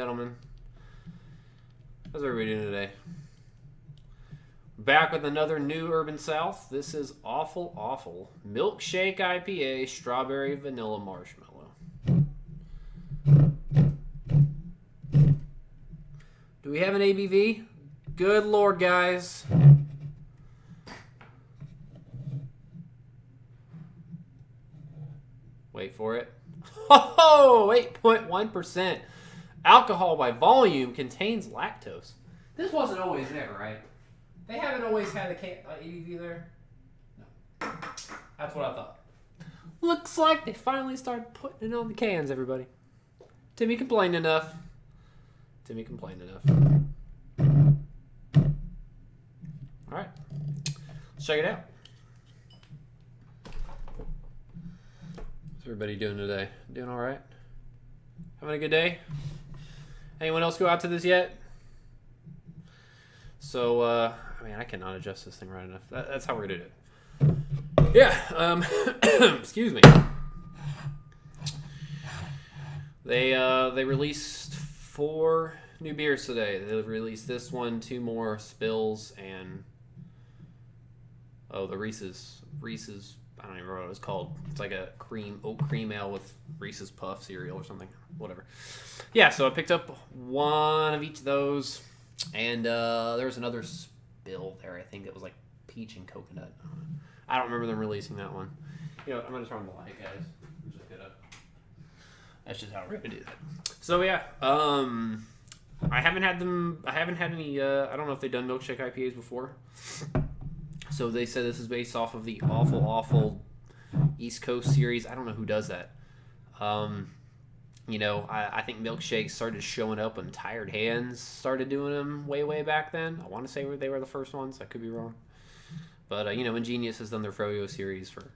gentlemen. How's everybody doing today? Back with another new Urban South. This is Awful Milkshake IPA, strawberry vanilla marshmallow. Do we have an ABV? Good Lord, guys. Wait for it. Oh, 8.1%. Alcohol by volume contains lactose. This wasn't always there, right? They haven't always had a ABV there? No. That's what I thought. Looks like they finally started putting it on the cans, everybody. Timmy complained enough. Alright. Let's check it out. How's everybody doing today? Doing alright? Having a good day? Anyone else go out to this yet? So, I cannot adjust this thing right enough. That's how we're going to do it. Yeah, excuse me. They released 4 new beers today. They released this one, 2 more, Spills, and the Reese's, I don't even remember what it was called. It's like a oat cream ale with Reese's Puff cereal or something. Whatever. Yeah, so I picked up one of each of those. And there was another Spill there, I think. It was like peach and coconut. I don't remember them releasing that one. You know what? I'm going to turn on the light, guys. Just get up. That's just how we're going to do that. So, yeah. I haven't had any, I don't know if they've done Milkshake IPAs before. So they said this is based off of the awful East Coast series. I don't know who does that. I think Milkshake started showing up when Tired Hands started doing them way back then. I want to say they were the first ones. I could be wrong. But, Ingenious has done their Froyo series for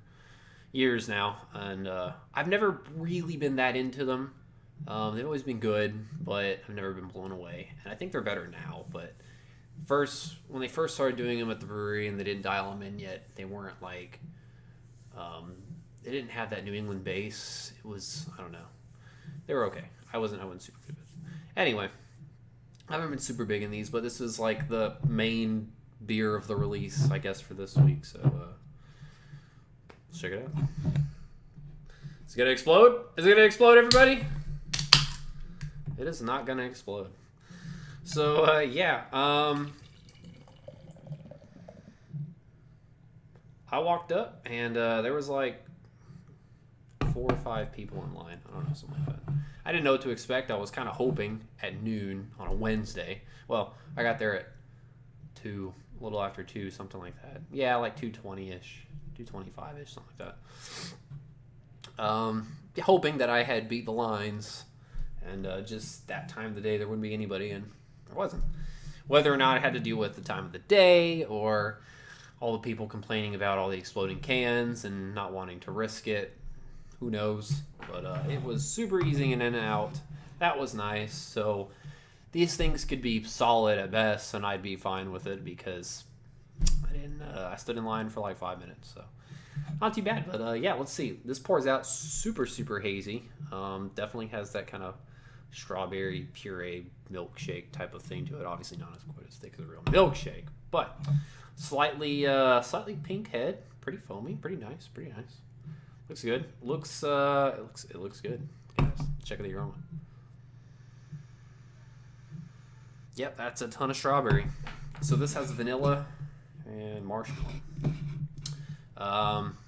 years now. And I've never really been that into them. They've always been good, but I've never been blown away. And I think they're better now. But when they first started doing them at the brewery and they didn't dial them in yet, they weren't like... they didn't have that New England base. It was, I don't know. They were okay. I wasn't super good. Anyway, I haven't been super big in these, but this is like the main beer of the release, I guess, for this week. So, let's check it out. Is it going to explode? Is it going to explode, everybody? It is not going to explode. So, yeah. I walked up, and there was like 4 or 5 people in line. I don't know, something like that. I didn't know what to expect. I was kind of hoping at noon on a Wednesday. Well, I got there at 2, a little after 2, something like that. Yeah, like 2:20-ish, 2:25-ish, something like that. Hoping that I had beat the lines, and just that time of the day there wouldn't be anybody, and there wasn't. Whether or not it had to do with the time of the day or all the people complaining about all the exploding cans and not wanting to risk it, who knows? But it was super easy in and out. That was nice. So these things could be solid at best, and I'd be fine with it because I stood in line for like 5 minutes. So not too bad. But yeah, let's see. This pours out super hazy. Definitely has that kind of strawberry puree milkshake type of thing to it. Obviously not as quite as thick as a real milkshake, but slightly pink head. Pretty foamy. Pretty nice. Looks good. It looks good. Guys, check out the aroma. Yep, that's a ton of strawberry. So this has vanilla and marshmallow.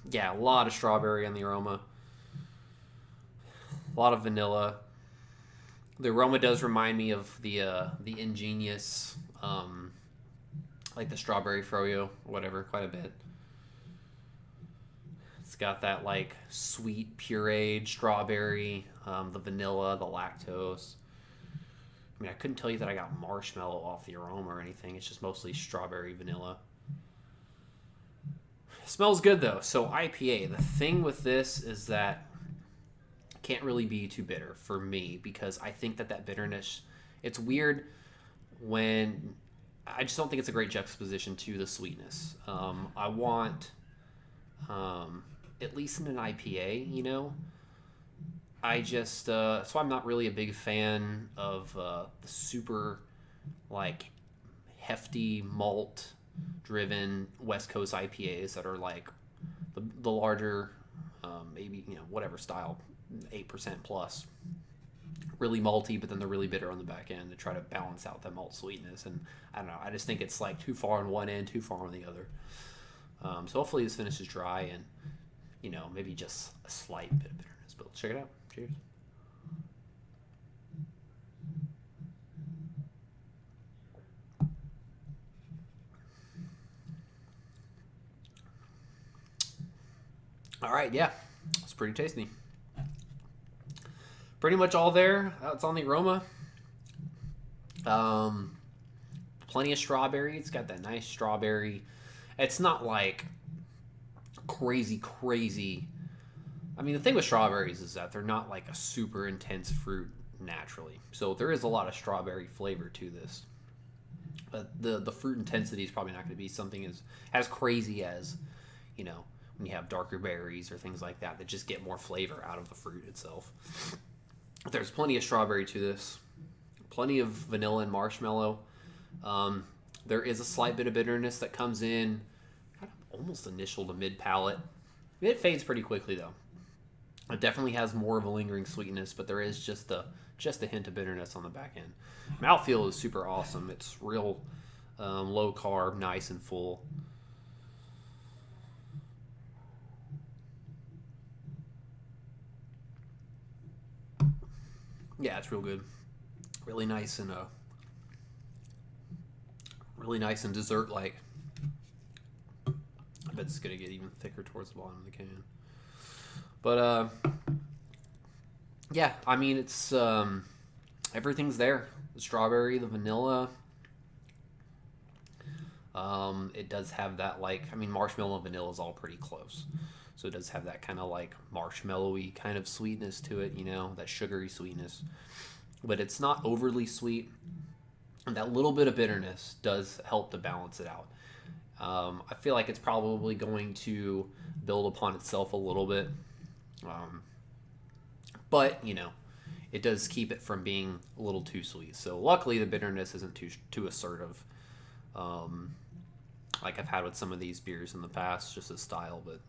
Yeah, a lot of strawberry on the aroma. A lot of vanilla. The aroma does remind me of the Ingenious, like the strawberry froyo, whatever, quite a bit. It's got that like sweet pureed strawberry, the vanilla, the lactose. I mean, I couldn't tell you that I got marshmallow off the aroma or anything. It's just mostly strawberry vanilla. Smells good though. So IPA, the thing with this is that it can't really be too bitter for me because I think that bitterness, it's weird when I just don't think it's a great juxtaposition to the sweetness. I want, at least in an IPA, So I'm not really a big fan of the super like hefty malt driven West Coast IPAs that are like the larger, maybe whatever style, 8% plus, really malty, but then they're really bitter on the back end to try to balance out that malt sweetness. And I don't know, I just think it's like too far on one end, too far on the other. So hopefully this finishes dry and maybe just a slight bit of bitterness. But let's check it out. Cheers. All right, yeah, it's pretty tasty. Pretty much all there. It's on the aroma. Plenty of strawberry. It's got that nice strawberry. It's not like crazy. I mean, the thing with strawberries is that they're not like a super intense fruit naturally. So there is a lot of strawberry flavor to this. But the fruit intensity is probably not going to be something as crazy as, when you have darker berries or things like that just get more flavor out of the fruit itself. There's plenty of strawberry to this. Plenty of vanilla and marshmallow. There is a slight bit of bitterness that comes in kind of almost initial to mid palate. It fades pretty quickly though. It definitely has more of a lingering sweetness, but there is just a hint of bitterness on the back end. Mouthfeel is super awesome. It's real low carb, nice and full. Yeah, it's real good. Really nice and dessert like. I bet it's gonna get even thicker towards the bottom of the can. But yeah, I mean it's everything's there. The strawberry, the vanilla. It does have that marshmallow and vanilla is all pretty close. So it does have that kind of like marshmallowy kind of sweetness to it, that sugary sweetness. But it's not overly sweet. And that little bit of bitterness does help to balance it out. I feel like it's probably going to build upon itself a little bit. But, it does keep it from being a little too sweet. So luckily the bitterness isn't too assertive. Like I've had with some of these beers in the past, just as style, but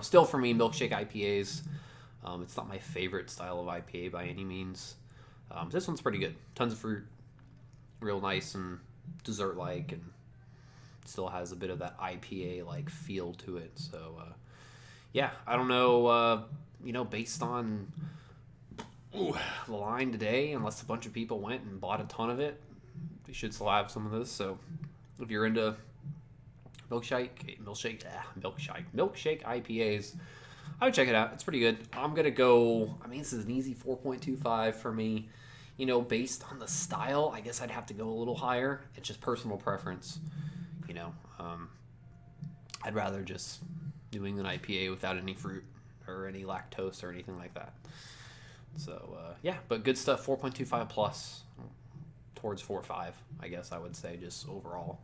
still for me, Milkshake IPAs, it's not my favorite style of IPA by any means. This one's pretty good. Tons of fruit, real nice and dessert-like, and still has a bit of that IPA-like feel to it. So, yeah, I don't know, based on the line today, unless a bunch of people went and bought a ton of it, we should still have some of this. So, if you're into milkshake IPAs, I would check it out. It's pretty good. I'm gonna go. I mean, this is an easy 4.25 for me. Based on the style, I guess I'd have to go a little higher. It's just personal preference. I'd rather just doing an IPA without any fruit or any lactose or anything like that. So yeah, but good stuff. 4.25 plus towards 4.5, I guess I would say, just overall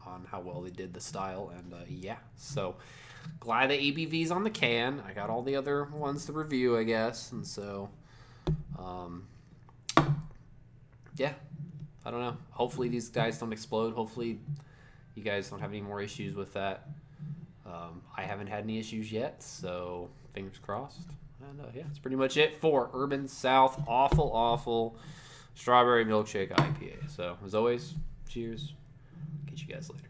on how well they did the style. And yeah, so glad the ABV's on the can. I got all the other ones to review, I guess. And so yeah, I don't know. Hopefully these guys don't explode. Hopefully you guys don't have any more issues with that. I haven't had any issues yet, so fingers crossed. And yeah, that's pretty much it for Urban South Awful Strawberry Milkshake IPA. So as always, cheers. Catch you guys later.